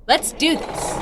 Let's do this.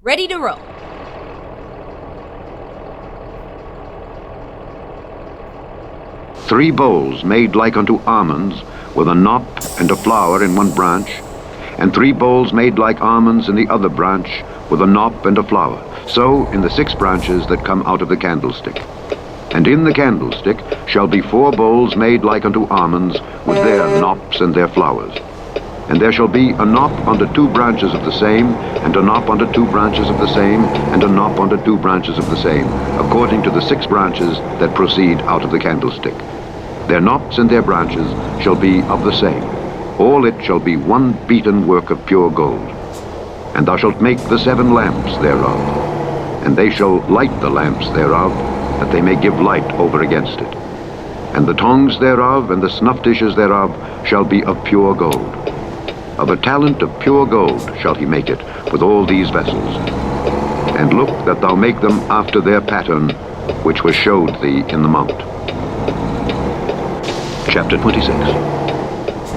Ready to roll. Three bowls made like unto almonds, with a knop and a flower in one branch, and three bowls made like almonds in the other branch, with a knop and a flower. So in the 6 branches that come out of the candlestick. And in the candlestick shall be 4 bowls made like unto almonds, with their knops and their flowers. And there shall be a knop unto 2 branches of the same, and a knop unto 2 branches of the same, and a knop unto 2 branches of the same, according to the 6 branches that proceed out of the candlestick. Their knops and their branches shall be of the same. All it shall be one beaten work of pure gold. And thou shalt make the 7 lamps thereof, and they shall light the lamps thereof, that they may give light over against it. And the tongs thereof and the snuff dishes thereof shall be of pure gold. Of a talent of pure gold shall he make it, with all these vessels. And look that thou make them after their pattern, which was showed thee in the mount. Chapter 26.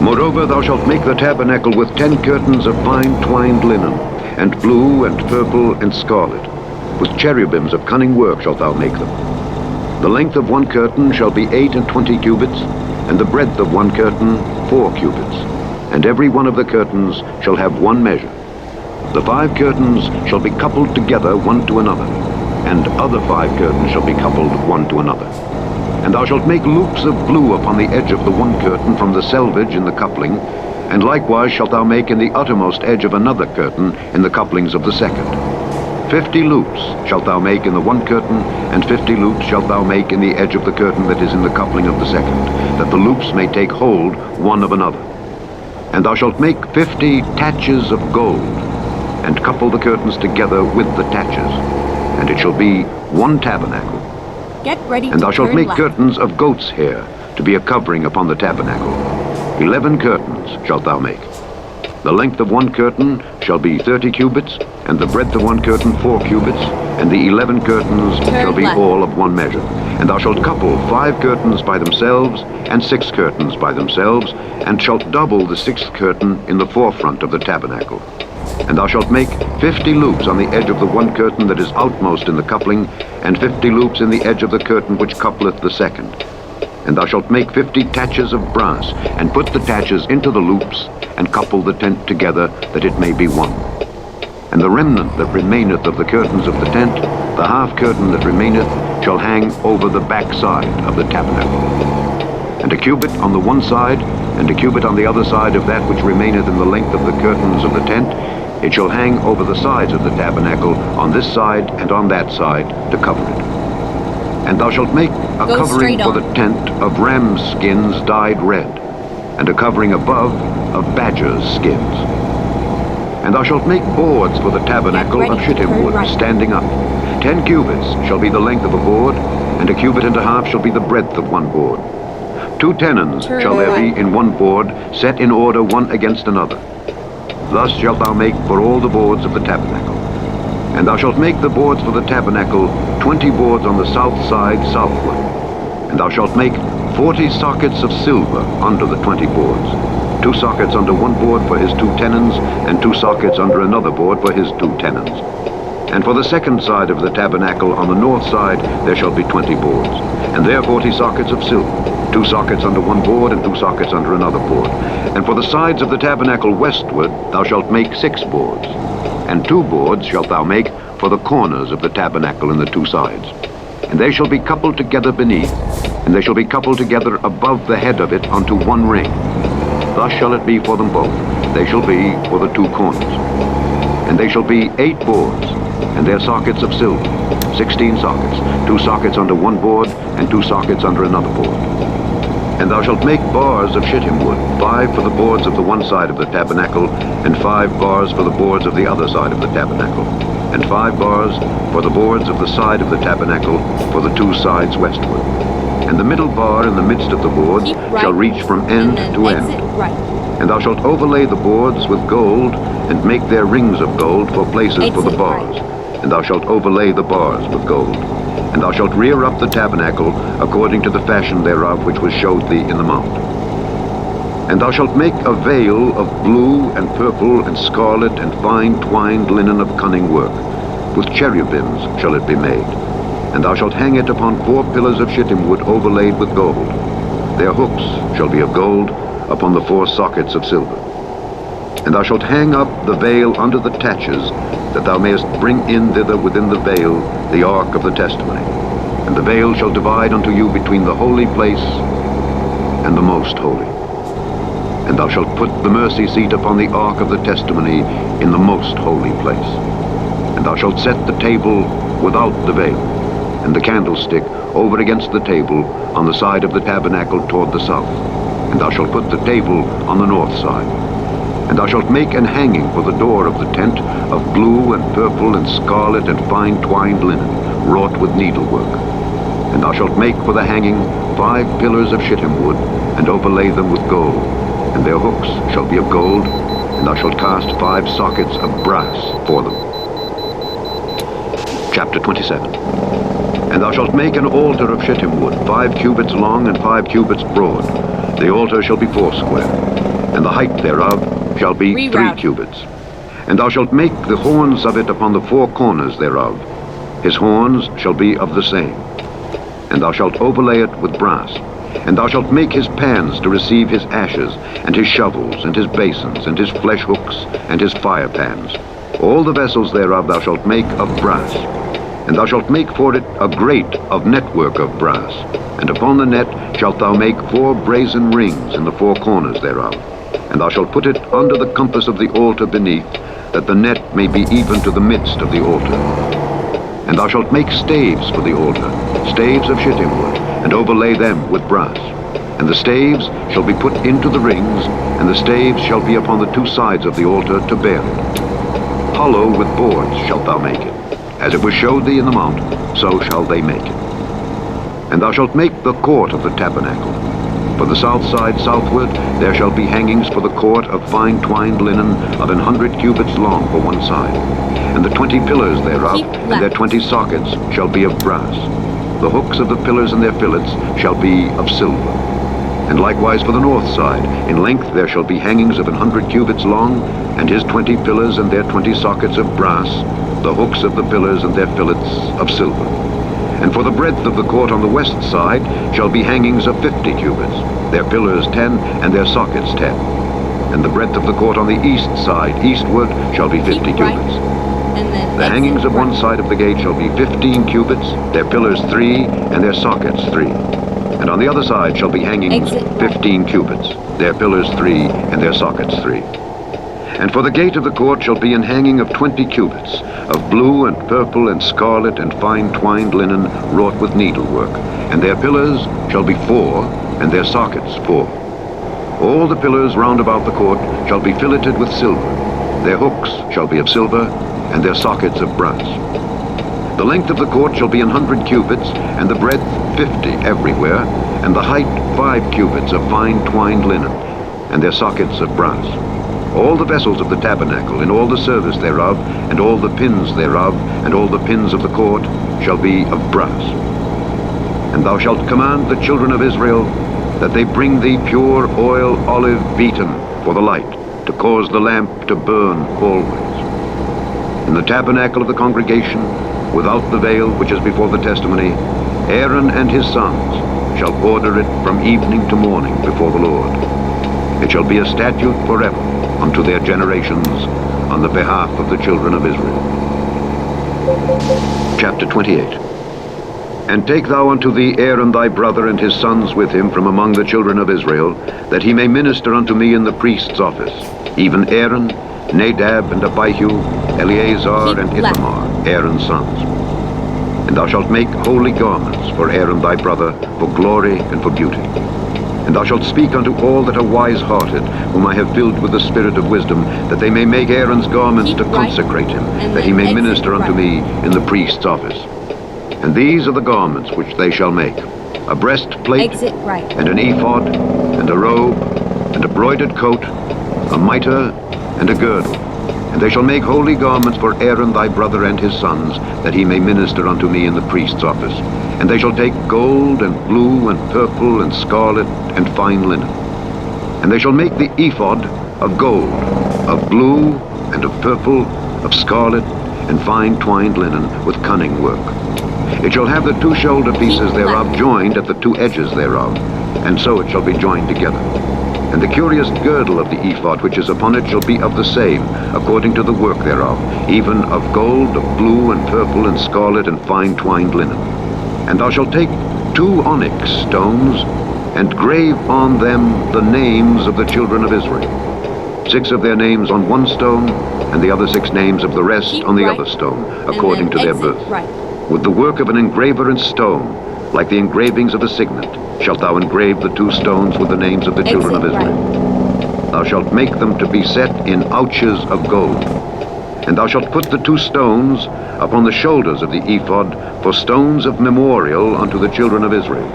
Moreover, thou shalt make the tabernacle with 10 curtains of fine twined linen, and blue and purple and scarlet. With cherubims of cunning work shalt thou make them. The length of one curtain shall be 28 cubits, and the breadth of one curtain 4 cubits. And every one of the curtains shall have one measure. The 5 curtains shall be coupled together one to another, and other 5 curtains shall be coupled one to another. And thou shalt make loops of blue upon the edge of the one curtain from the selvage in the coupling, and likewise shalt thou make in the uttermost edge of another curtain in the couplings of the second. 50 loops shalt thou make in the one curtain, and 50 loops shalt thou make in the edge of the curtain that is in the coupling of the second, that the loops may take hold one of another. And thou shalt make 50 taches of gold, and couple the curtains together with the taches, and it shall be one tabernacle. Get ready And to thou shalt turn make left. curtains of goat's hair, to be a covering upon the tabernacle. 11 curtains shalt thou make. The length of one curtain shall be 30 cubits, and the breadth of one curtain 4 cubits, and the 11 curtains shall be left. all of one measure. And thou shalt couple 5 curtains by themselves, and 6 curtains by themselves, and shalt double the 6th curtain in the forefront of the tabernacle. And thou shalt make 50 loops on the edge of the one curtain that is outmost in the coupling, and 50 loops in the edge of the curtain which coupleth the second. And thou shalt make 50 taches of brass, and put the taches into the loops, and couple the tent together, that it may be one. And the remnant that remaineth of the curtains of the tent, the half curtain that remaineth, shall hang over the back side of the tabernacle. And a cubit on the one side, and a cubit on the other side of that which remaineth in the length of the curtains of the tent, it shall hang over the sides of the tabernacle, on this side and on that side, to cover it. And thou shalt make a Go covering straight for on. the tent of ram's skins dyed red, and a covering above of badger's skins. And thou shalt make boards for the tabernacle Get of ready to shittim turn wood, right. standing up. 10 cubits shall be the length of a board, and a cubit and a half shall be the breadth of one board. 2 tenons Turn shall there right. be in one board, set in order one against another. Thus shalt thou make for all the boards of the tabernacle. And thou shalt make the boards for the tabernacle 20 boards on the south side southward. And thou shalt make 40 sockets of silver under the 20 boards, 2 sockets under one board for his 2 tenons, and 2 sockets under another board for his 2 tenons. And for the second side of the tabernacle on the north side there shall be 20 boards, and there 40 sockets of silver, 2 sockets under one board and 2 sockets under another board. And for the sides of the tabernacle westward thou shalt make 6 boards, and 2 boards shalt thou make for the corners of the tabernacle in the 2 sides. And they shall be coupled together beneath, and they shall be coupled together above the head of it unto one ring. Thus shall it be for them both. They shall be for the 2 corners. And they shall be 8 boards, and their sockets of silver, 16 sockets, 2 sockets under one board, and 2 sockets under another board. And thou shalt make bars of shittim wood, 5 for the boards of the one side of the tabernacle, and 5 bars for the boards of the other side of the tabernacle, and 5 bars for the boards of the side of the tabernacle for the 2 sides westward. And the middle bar in the midst of the boards shall reach from end to end. Right. And thou shalt overlay the boards with gold, and make their rings of gold for places for the bars. And thou shalt overlay the bars with gold. And thou shalt rear up the tabernacle according to the fashion thereof which was showed thee in the mount. And thou shalt make a veil of blue and purple and scarlet and fine twined linen of cunning work. With cherubims shall it be made. And thou shalt hang it upon 4 pillars of shittim wood overlaid with gold. Their hooks shall be of gold upon the 4 sockets of silver. And thou shalt hang up the veil under the taches, that thou mayest bring in thither within the veil the ark of the testimony. And the veil shall divide unto you between the holy place and the most holy. And thou shalt put the mercy seat upon the ark of the testimony in the most holy place. And thou shalt set the table without the veil, and the candlestick over against the table on the side of the tabernacle toward the south. And thou shalt put the table on the north side. And thou shalt make an hanging for the door of the tent of blue and purple and scarlet and fine twined linen, wrought with needlework. And thou shalt make for the hanging 5 pillars of shittim wood, and overlay them with gold. And their hooks shall be of gold, and thou shalt cast 5 sockets of brass for them. Chapter 27. And thou shalt make an altar of shittim wood, 5 cubits long and 5 cubits broad. The altar shall be 4 square, and the height thereof shall be 3 cubits. And thou shalt make the horns of it upon the 4 corners thereof. His horns shall be of the same. And thou shalt overlay it with brass. And thou shalt make his pans to receive his ashes, and his shovels, and his basins, and his flesh hooks, and his fire pans. All the vessels thereof thou shalt make of brass. And thou shalt make for it a grate of network of brass. And upon the net shalt thou make 4 brazen rings in the 4 corners thereof. And thou shalt put it under the compass of the altar beneath, that the net may be even to the midst of the altar. And thou shalt make staves for the altar, staves of shittim wood, and overlay them with brass. And the staves shall be put into the rings, and the staves shall be upon the 2 sides of the altar to bear it. Hollow with boards shalt thou make it. As it was showed thee in the mount, so shall they make it. And thou shalt make the court of the tabernacle. For the south side southward there shall be hangings for the court of fine twined linen of 100 cubits long for one side. And the 20 pillars thereof, and their 20 sockets, shall be of brass. The hooks of the pillars and their fillets shall be of silver. And likewise for the north side, in length there shall be hangings of 100 cubits long, and his 20 pillars and their 20 sockets of brass, the hooks of the pillars and their fillets of silver. And for the breadth of the court on the west side shall be hangings of 50 cubits, their pillars 10, and their sockets 10. And the breadth of the court on the east side, eastward, shall be 50 cubits. The hangings of one side of the gate shall be 15 cubits, their pillars 3, and their sockets 3. And on the other side shall be hangings 15 cubits, their pillars 3, and their sockets 3. And for the gate of the court shall be an hanging of 20 cubits, of blue and purple and scarlet and fine twined linen wrought with needlework. And their pillars shall be 4, and their sockets 4. All the pillars round about the court shall be filleted with silver. Their hooks shall be of silver, and their sockets of brass. The length of the court shall be 100 cubits, and the breadth 50 everywhere, and the height 5 cubits of fine twined linen, and their sockets of brass. All the vessels of the tabernacle, in all the service thereof, and all the pins thereof, and all the pins of the court, shall be of brass. And thou shalt command the children of Israel that they bring thee pure oil olive beaten for the light, to cause the lamp to burn always. In the tabernacle of the congregation, without the veil which is before the testimony, Aaron and his sons shall order it from evening to morning before the Lord. It shall be a statute forever unto their generations on the behalf of the children of Israel. Chapter 28. And take thou unto thee Aaron thy brother and his sons with him from among the children of Israel, that he may minister unto me in the priest's office, even Aaron, Nadab and Abihu, Eleazar and Ithamar, Aaron's sons. And thou shalt make holy garments for Aaron thy brother, for glory and for beauty. And thou shalt speak unto all that are wise-hearted, whom I have filled with the spirit of wisdom, that they may make Aaron's garments to consecrate him, that he may minister unto me in the priest's office. And these are the garments which they shall make: a breastplate, and an ephod, and a robe, and a broidered coat, a mitre, and a girdle. And they shall make holy garments for Aaron thy brother and his sons, that he may minister unto me in the priest's office. And they shall take gold, and blue, and purple, and scarlet, and fine linen. And they shall make the ephod of gold, of blue, and of purple, of scarlet, and fine twined linen, with cunning work. It shall have the two shoulder pieces thereof joined at the two edges thereof, and so it shall be joined together. And the curious girdle of the ephod which is upon it shall be of the same, according to the work thereof, even of gold, of blue, and purple, and scarlet, and fine twined linen. And thou shalt take 2 onyx stones, and grave on them the names of the children of Israel, 6 of their names on one stone, and the other 6 names of the rest on the other stone, according to their birth. With the work of an engraver in stone, like the engravings of a signet, shalt thou engrave the 2 stones with the names of the children of Israel. Thou shalt make them to be set in ouches of gold. And thou shalt put the 2 stones upon the shoulders of the ephod for stones of memorial unto the children of Israel.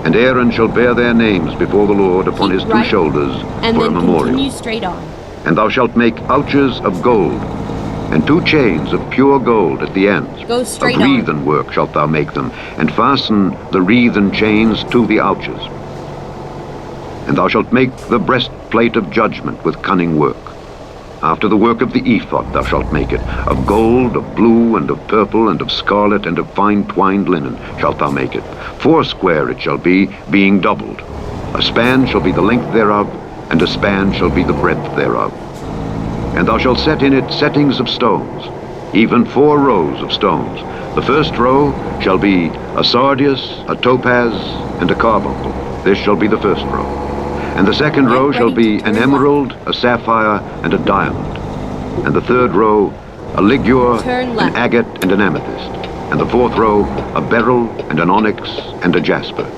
And Aaron shall bear their names before the Lord upon his 2 shoulders for a memorial. Continue straight on. And thou shalt make ouches of gold, and 2 chains of pure gold at the ends. Go straight of wreathen work shalt thou make them, and fasten the wreathen chains to the ouches. And thou shalt make the breastplate of judgment with cunning work. After the work of the ephod thou shalt make it. Of gold, of blue, and of purple, and of scarlet, and of fine twined linen shalt thou make it. 4 it shall be, being doubled. A span shall be the length thereof, and a span shall be the breadth thereof. And thou shalt set in it settings of stones, even 4 rows of stones. The first row shall be a sardius, a topaz, and a carbuncle. This shall be the first row. And the second row shall be an emerald, a sapphire, and a diamond. And the third row, a ligure, an agate, and an amethyst. And the 4th row, a beryl, and an onyx, and a jasper.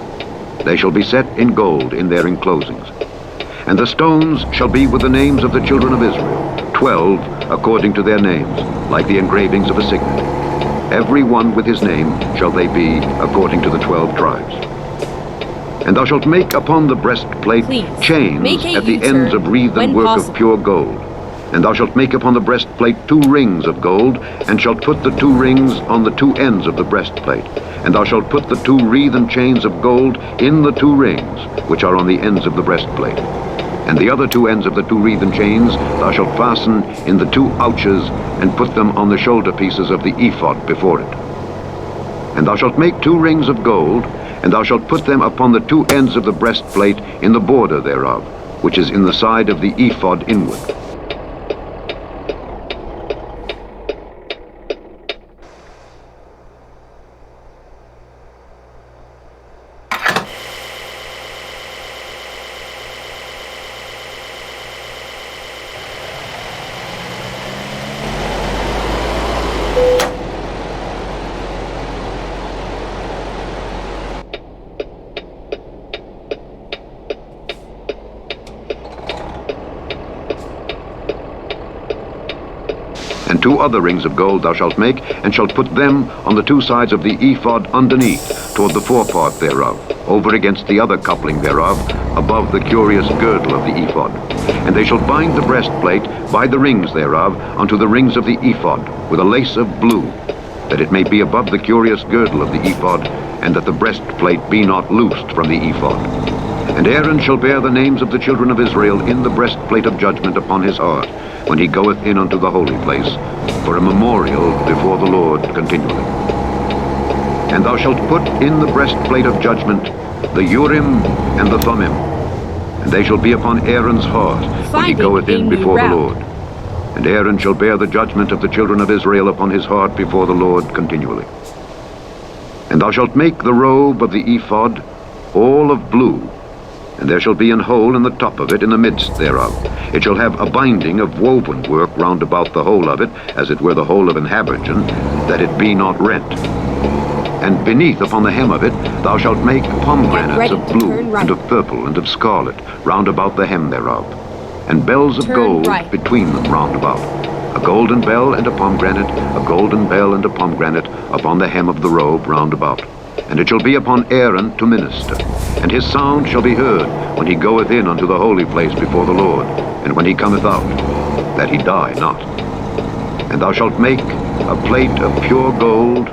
They shall be set in gold in their enclosings. And the stones shall be with the names of the children of Israel, 12 according to their names, like the engravings of a signet. Every one with his name shall they be according to the 12 tribes. And thou shalt make upon the breastplate chains at the ends of wreathen work of pure gold. And thou shalt make upon the breastplate 2 rings of gold, and shalt put the 2 rings on the 2 ends of the breastplate. And thou shalt put the 2 wreathen chains of gold in the 2 rings, which are on the ends of the breastplate. And the other 2 ends of the 2 wreathen chains thou shalt fasten in the 2 ouches, and put them on the shoulder pieces of the ephod before it. And thou shalt make 2 rings of gold, and thou shalt put them upon the 2 ends of the breastplate in the border thereof, which is in the side of the ephod inward. And 2 other rings of gold thou shalt make, and shalt put them on the 2 sides of the ephod underneath, toward the forepart thereof, over against the other coupling thereof, above the curious girdle of the ephod. And they shall bind the breastplate by the rings thereof unto the rings of the ephod, with a lace of blue. that it may be above the curious girdle of the ephod, and that the breastplate be not loosed from the ephod. And Aaron shall bear the names of the children of Israel in the breastplate of judgment upon his heart, when he goeth in unto the holy place, for a memorial before the Lord continually. And thou shalt put in the breastplate of judgment the Urim and the Thummim, and they shall be upon Aaron's heart when he goeth in before the Lord. And Aaron shall bear the judgment of the children of Israel upon his heart before the Lord continually. And thou shalt make the robe of the ephod all of blue, and there shall be an hole in the top of it in the midst thereof. It shall have a binding of woven work round about the whole of it, as it were the whole of an habergeon, that it be not rent. And beneath upon the hem of it thou shalt make pomegranates of blue, and of purple, and of scarlet, round about the hem thereof, and bells of gold between them round about, a golden bell and a pomegranate, a golden bell and a pomegranate, upon the hem of the robe round about. And it shall be upon Aaron to minister, and his sound shall be heard when he goeth in unto the holy place before the Lord, and when he cometh out, that he die not. And thou shalt make a plate of pure gold,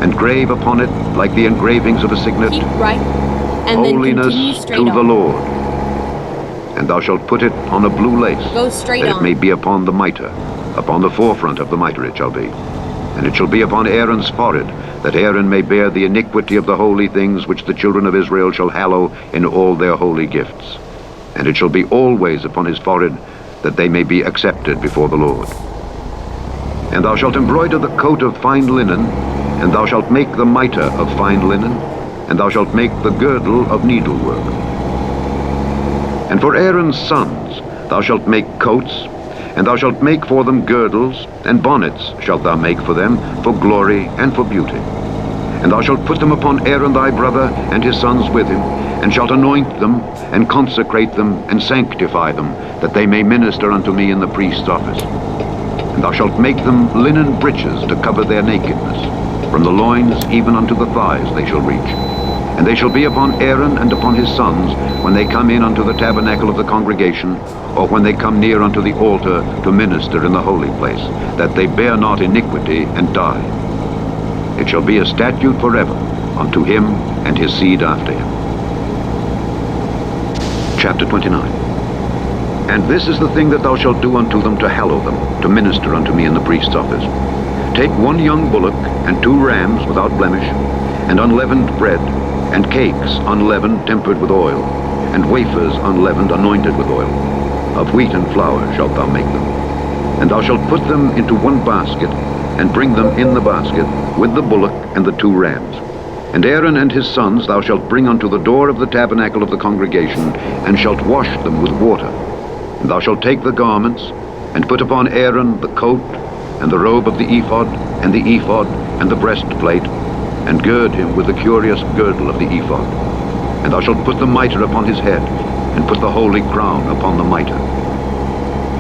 and grave upon it, like the engravings of a signet, holiness to the Lord. And thou shalt put it on a blue lace, that it may be upon the mitre, upon the forefront of the mitre it shall be. And it shall be upon Aaron's forehead, that Aaron may bear the iniquity of the holy things which the children of Israel shall hallow in all their holy gifts. And it shall be always upon his forehead, that they may be accepted before the Lord. And thou shalt embroider the coat of fine linen, and thou shalt make the mitre of fine linen, and thou shalt make the girdle of needlework. And for Aaron's sons thou shalt make coats, and thou shalt make for them girdles, and bonnets shalt thou make for them, for glory and for beauty. And thou shalt put them upon Aaron thy brother and his sons with him, and shalt anoint them, and consecrate them, and sanctify them, that they may minister unto me in the priest's office. And thou shalt make them linen breeches to cover their nakedness. From the loins even unto the thighs they shall reach. And they shall be upon Aaron and upon his sons when they come in unto the tabernacle of the congregation, or when they come near unto the altar to minister in the holy place, that they bear not iniquity and die. It shall be a statute forever unto him and his seed after him. Chapter 29. And this is the thing that thou shalt do unto them to hallow them, to minister unto me in the priest's office. Take one young bullock, and 2 rams without blemish, and unleavened bread, and cakes unleavened tempered with oil, and wafers unleavened anointed with oil. Of wheat and flour shalt thou make them. And thou shalt put them into one basket, and bring them in the basket, with the bullock and the 2 rams. And Aaron and his sons thou shalt bring unto the door of the tabernacle of the congregation, and shalt wash them with water. And thou shalt take the garments, and put upon Aaron the coat, and the robe of the ephod, and the ephod, and the breastplate, and gird him with the curious girdle of the ephod. And thou shalt put the mitre upon his head, and put the holy crown upon the mitre.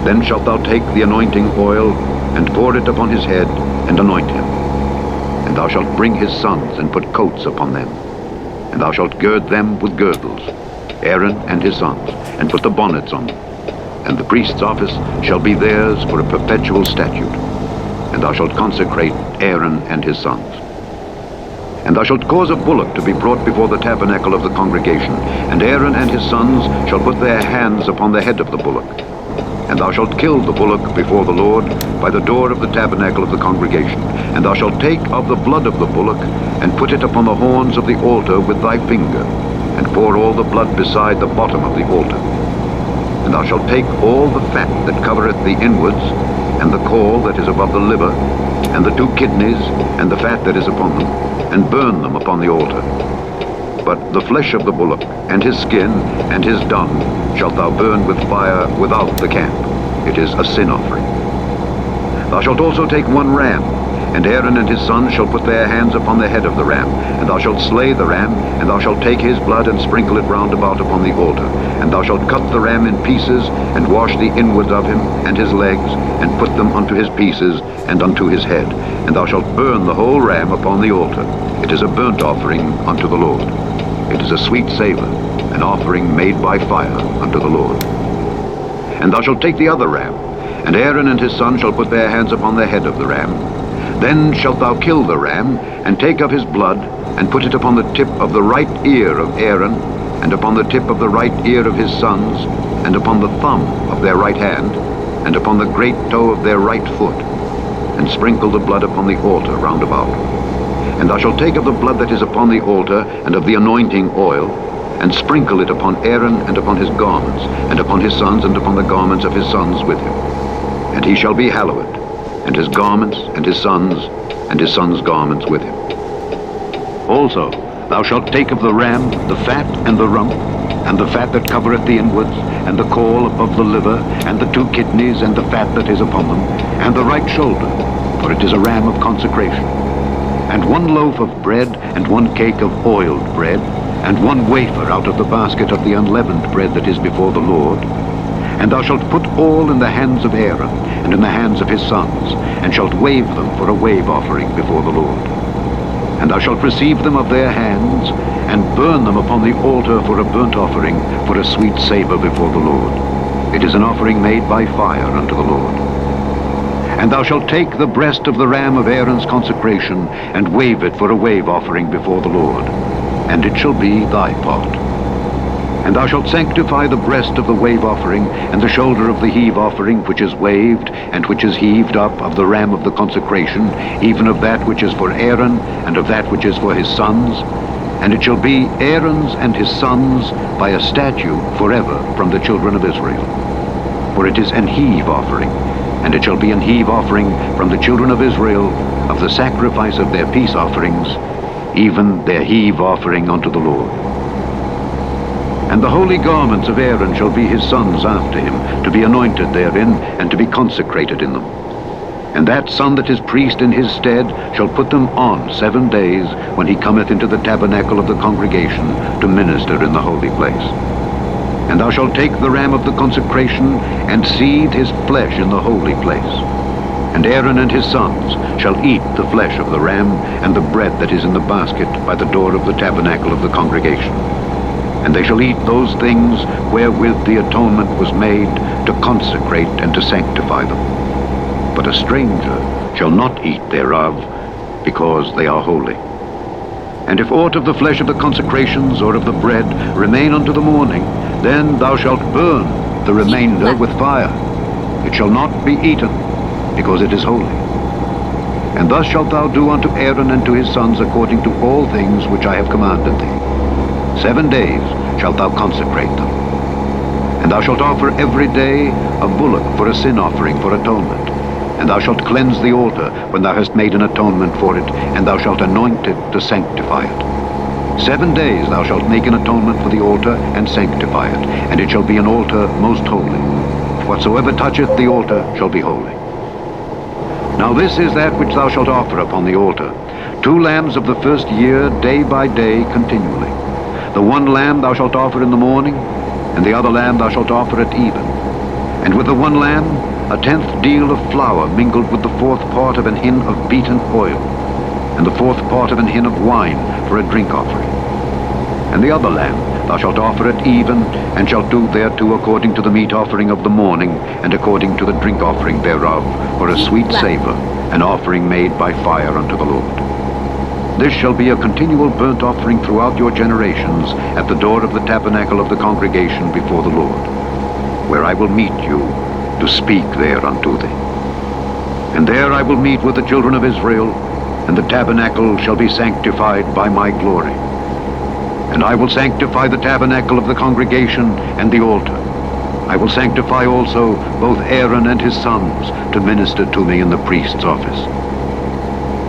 Then shalt thou take the anointing oil, and pour it upon his head, and anoint him. And thou shalt bring his sons, and put coats upon them. And thou shalt gird them with girdles, Aaron and his sons, and put the bonnets on them. And the priest's office shall be theirs for a perpetual statute. And thou shalt consecrate Aaron and his sons. And thou shalt cause a bullock to be brought before the tabernacle of the congregation, and Aaron and his sons shall put their hands upon the head of the bullock. And thou shalt kill the bullock before the Lord by the door of the tabernacle of the congregation. And thou shalt take of the blood of the bullock, and put it upon the horns of the altar with thy finger, and pour all the blood beside the bottom of the altar. And thou shalt take all the fat that covereth the inwards, and the caul that is above the liver, and the 2 kidneys, and the fat that is upon them, and burn them upon the altar. But the flesh of the bullock, and his skin, and his dung, shalt thou burn with fire without the camp. It is a sin offering. Thou shalt also take 1 ram, and Aaron and his sons shall put their hands upon the head of the ram, and thou shalt slay the ram, and thou shalt take his blood and sprinkle it round about upon the altar. And thou shalt cut the ram in pieces, and wash the inwards of him, and his legs, and put them unto his pieces, and unto his head. And thou shalt burn the whole ram upon the altar. It is a burnt offering unto the Lord. It is a sweet savor, an offering made by fire unto the Lord. And thou shalt take the other ram, and Aaron and his sons shall put their hands upon the head of the ram. Then shalt thou kill the ram, and take of his blood, and put it upon the tip of the right ear of Aaron, and upon the tip of the right ear of his sons, and upon the thumb of their right hand, and upon the great toe of their right foot, and sprinkle the blood upon the altar round about. And thou shalt take of the blood that is upon the altar, and of the anointing oil, and sprinkle it upon Aaron, and upon his garments, and upon his sons, and upon the garments of his sons with him. And he shall be hallowed, and his garments, and his sons' garments with him. Also, thou shalt take of the ram the fat and the rump, and the fat that covereth the inwards, and the caul above the liver, and the 2 kidneys, and the fat that is upon them, and the right shoulder, for it is a ram of consecration. And 1 loaf of bread, and 1 cake of oiled bread, and 1 wafer out of the basket of the unleavened bread that is before the Lord. And thou shalt put all in the hands of Aaron, and in the hands of his sons, and shalt wave them for a wave offering before the Lord. And thou shalt receive them of their hands, and burn them upon the altar for a burnt offering, for a sweet savor before the Lord. It is an offering made by fire unto the Lord. And thou shalt take the breast of the ram of Aaron's consecration, and wave it for a wave offering before the Lord, and it shall be thy part. And thou shalt sanctify the breast of the wave offering, and the shoulder of the heave offering, which is waved, and which is heaved up of the ram of the consecration, even of that which is for Aaron, and of that which is for his sons. And it shall be Aaron's and his sons by a statute forever from the children of Israel. For it is an heave offering, and it shall be an heave offering from the children of Israel of the sacrifice of their peace offerings, even their heave offering unto the Lord. And the holy garments of Aaron shall be his sons after him, to be anointed therein, and to be consecrated in them. And that son that is priest in his stead shall put them on 7 days, when he cometh into the tabernacle of the congregation to minister in the holy place. And thou shalt take the ram of the consecration, and seethe his flesh in the holy place. And Aaron and his sons shall eat the flesh of the ram, and the bread that is in the basket by the door of the tabernacle of the congregation. And they shall eat those things wherewith the atonement was made, to consecrate and to sanctify them. But a stranger shall not eat thereof, because they are holy. And if aught of the flesh of the consecrations or of the bread remain unto the morning, then thou shalt burn the remainder with fire. It shall not be eaten, because it is holy. And thus shalt thou do unto Aaron and to his sons according to all things which I have commanded thee. 7 days shalt thou consecrate them. And thou shalt offer every day a bullock for a sin offering for atonement. And thou shalt cleanse the altar when thou hast made an atonement for it, and thou shalt anoint it to sanctify it. 7 days thou shalt make an atonement for the altar, and sanctify it, and it shall be an altar most holy. Whatsoever toucheth the altar shall be holy. Now this is that which thou shalt offer upon the altar: 2 lambs of the first year, day by day, continually. The 1 lamb thou shalt offer in the morning, and the other lamb thou shalt offer at even. And with the 1 lamb, a 10th deal of flour mingled with the 4th part of an hin of beaten oil, and the 4th part of an hin of wine for a drink offering. And the other lamb thou shalt offer at even, and shalt do thereto according to the meat offering of the morning, and according to the drink offering thereof, for a sweet savor, an offering made by fire unto the Lord. This shall be a continual burnt offering throughout your generations at the door of the tabernacle of the congregation before the Lord, where I will meet you to speak there unto thee. And there I will meet with the children of Israel, and the tabernacle shall be sanctified by my glory. And I will sanctify the tabernacle of the congregation and the altar. I will sanctify also both Aaron and his sons to minister to me in the priest's office.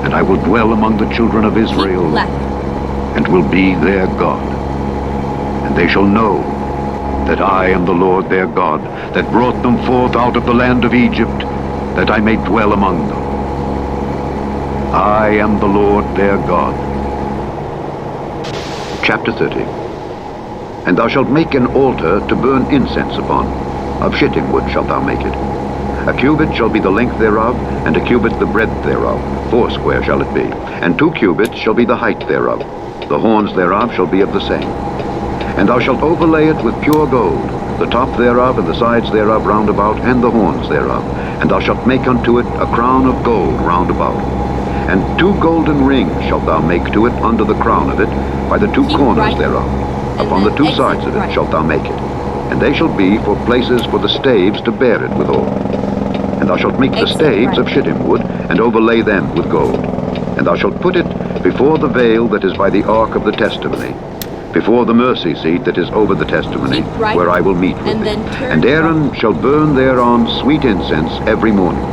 And I will dwell among the children of Israel, and will be their God. And they shall know that I am the Lord their God, that brought them forth out of the land of Egypt, that I may dwell among them. I am the Lord their God. Chapter 30. And thou shalt make an altar to burn incense upon. Of shittim wood shalt thou make it. A cubit shall be the length thereof, and a cubit the breadth thereof. 4 shall it be. And 2 cubits shall be the height thereof. The horns thereof shall be of the same. And thou shalt overlay it with pure gold, the top thereof and the sides thereof round about, and the horns thereof. And thou shalt make unto it a crown of gold round about. And 2 golden rings shalt thou make to it under the crown of it, by the 2 Keep corners right, thereof. and Upon the then 2 exit sides of it right. shalt thou make it. And they shall be for places for the staves to bear it withal. And thou shalt make the Exit staves right. of shittim wood, and overlay them with gold. And thou shalt put it before the veil that is by the ark of the testimony, before the mercy seat that is over the testimony, Keep right, where I will meet with and thee. then turn And Aaron right. shall burn thereon sweet incense every morning.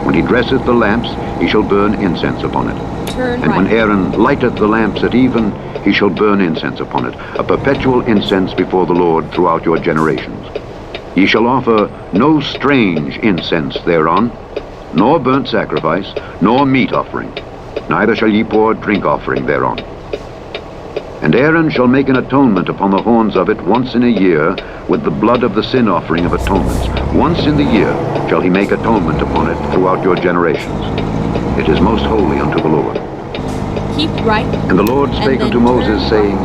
When he dresseth the lamps, he shall burn incense upon it. Turn And when right. Aaron lighteth the lamps at even, he shall burn incense upon it, a perpetual incense before the Lord throughout your generations. Ye shall offer no strange incense thereon, nor burnt sacrifice, nor meat offering, neither shall ye pour drink offering thereon. And Aaron shall make an atonement upon the horns of it once in a year with the blood of the sin offering of atonements. Once in the year shall he make atonement upon it throughout your generations. It is most holy unto the Lord. Keep right. And the Lord spake then unto Moses, turn saying,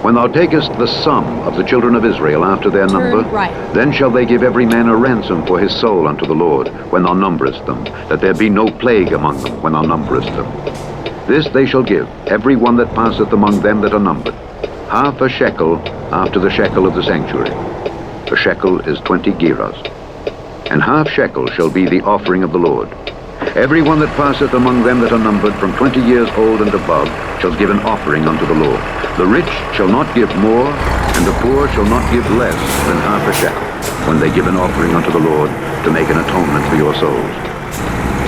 When thou takest the sum of the children of Israel after their Turn number, right. then shall they give every man a ransom for his soul unto the Lord, when thou numberest them, that there be no plague among them when thou numberest them. This they shall give, every one that passeth among them that are numbered, half a shekel after the shekel of the sanctuary. A shekel is 20 gerahs. And half shekel shall be the offering of the Lord. Every one that passeth among them that are numbered from 20 years old and above shall give an offering unto the Lord. The rich shall not give more, and the poor shall not give less than half a shekel, when they give an offering unto the Lord to make an atonement for your souls.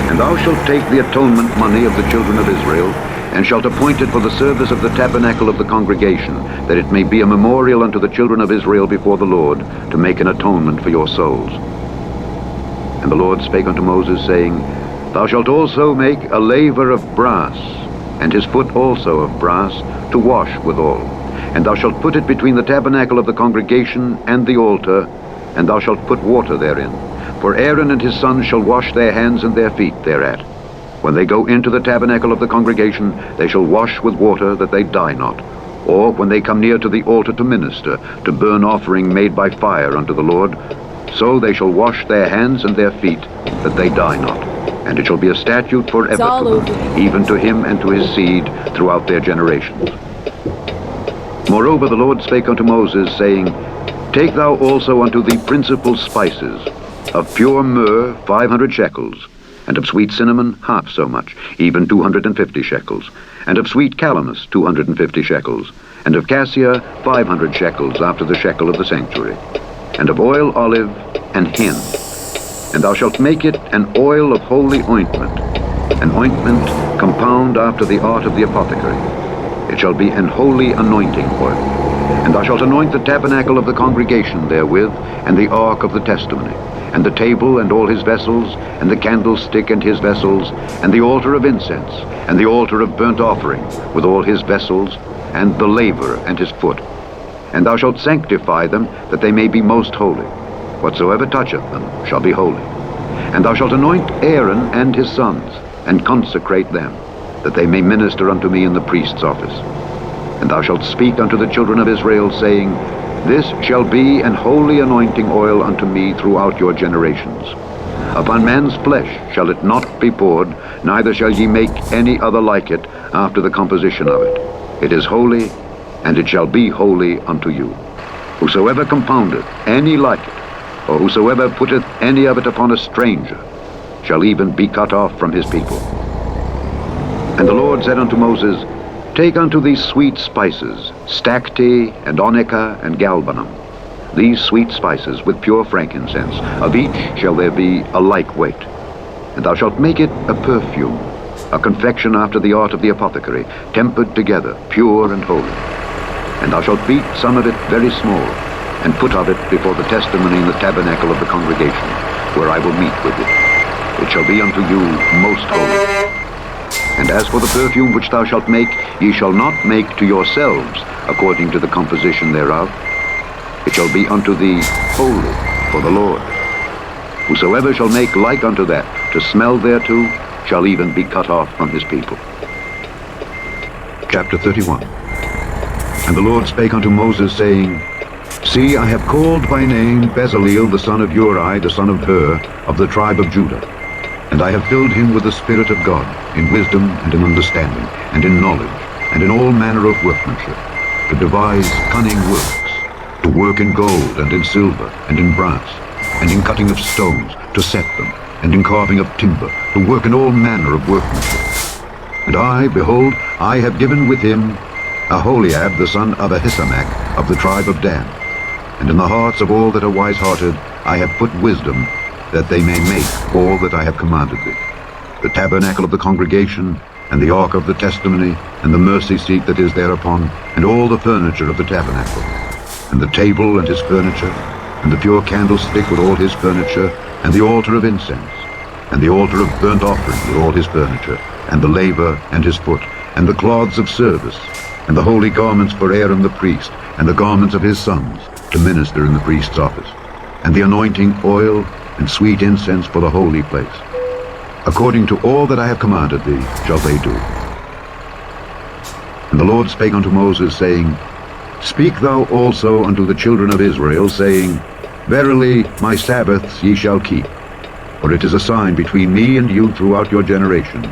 And thou shalt take the atonement money of the children of Israel, and shalt appoint it for the service of the tabernacle of the congregation, that it may be a memorial unto the children of Israel before the Lord, to make an atonement for your souls. And the Lord spake unto Moses, saying, Thou shalt also make a laver of brass, and his foot also of brass, to wash withal. And thou shalt put it between the tabernacle of the congregation and the altar, and thou shalt put water therein. For Aaron and his sons shall wash their hands and their feet thereat. When they go into the tabernacle of the congregation, they shall wash with water, that they die not. Or when they come near to the altar to minister, to burn offering made by fire unto the Lord, so they shall wash their hands and their feet, that they die not. And it shall be a statute forever all to them, over. even to him and to his seed throughout their generations. Moreover, the Lord spake unto Moses, saying, Take thou also unto thee principal spices, of pure myrrh 500 shekels, and of sweet cinnamon half so much, even 250 shekels, and of sweet calamus 250 shekels, and of cassia 500 shekels after the shekel of the sanctuary, and of oil olive and hin. And thou shalt make it an oil of holy ointment, an ointment compound after the art of the apothecary. It shall be an holy anointing oil. And thou shalt anoint the tabernacle of the congregation therewith, and the ark of the testimony, and the table and all his vessels, and the candlestick and his vessels, and the altar of incense, and the altar of burnt offering, with all his vessels, and the laver and his foot. And thou shalt sanctify them, that they may be most holy. Whatsoever toucheth them shall be holy. And thou shalt anoint Aaron and his sons, and consecrate them, that they may minister unto me in the priest's office. And thou shalt speak unto the children of Israel, saying, This shall be an holy anointing oil unto me throughout your generations. Upon man's flesh shall it not be poured, neither shall ye make any other like it after the composition of it. It is holy, and it shall be holy unto you. Whosoever compoundeth any like it, or whosoever putteth any of it upon a stranger, shall even be cut off from his people. And the Lord said unto Moses, Take unto thee sweet spices, stacte, and onycha, and galbanum, these sweet spices with pure frankincense. Of each shall there be a like weight. And thou shalt make it a perfume, a confection after the art of the apothecary, tempered together, pure and holy. And thou shalt beat some of it very small, and put of it before the testimony in the tabernacle of the congregation, where I will meet with it. It shall be unto you most holy. And as for the perfume which thou shalt make, ye shall not make to yourselves according to the composition thereof. It shall be unto thee holy for the Lord. Whosoever shall make like unto that, to smell thereto, shall even be cut off from his people. Chapter 31. And the Lord spake unto Moses, saying, See, I have called by name Bezaleel the son of Uri, the son of Hur, of the tribe of Judah. And I have filled him with the Spirit of God, in wisdom and in understanding, and in knowledge, and in all manner of workmanship, to devise cunning works, to work in gold, and in silver, and in brass, and in cutting of stones, to set them, and in carving of timber, to work in all manner of workmanship. And I, behold, I have given with him Aholiab the son of Ahisamach of the tribe of Dan. And in the hearts of all that are wise-hearted I have put wisdom, that they may make all that I have commanded thee: the tabernacle of the congregation, and the ark of the testimony, and the mercy seat that is thereupon, and all the furniture of the tabernacle, and the table and his furniture, and the pure candlestick with all his furniture, and the altar of incense, and the altar of burnt offering with all his furniture, and the laver and his foot, and the cloths of service, and the holy garments for Aaron the priest, and the garments of his sons, to minister in the priest's office, and the anointing oil, and sweet incense for the holy place. According to all that I have commanded thee shall they do. And the Lord spake unto Moses, saying, Speak thou also unto the children of Israel, saying, Verily my Sabbaths ye shall keep, for it is a sign between me and you throughout your generations,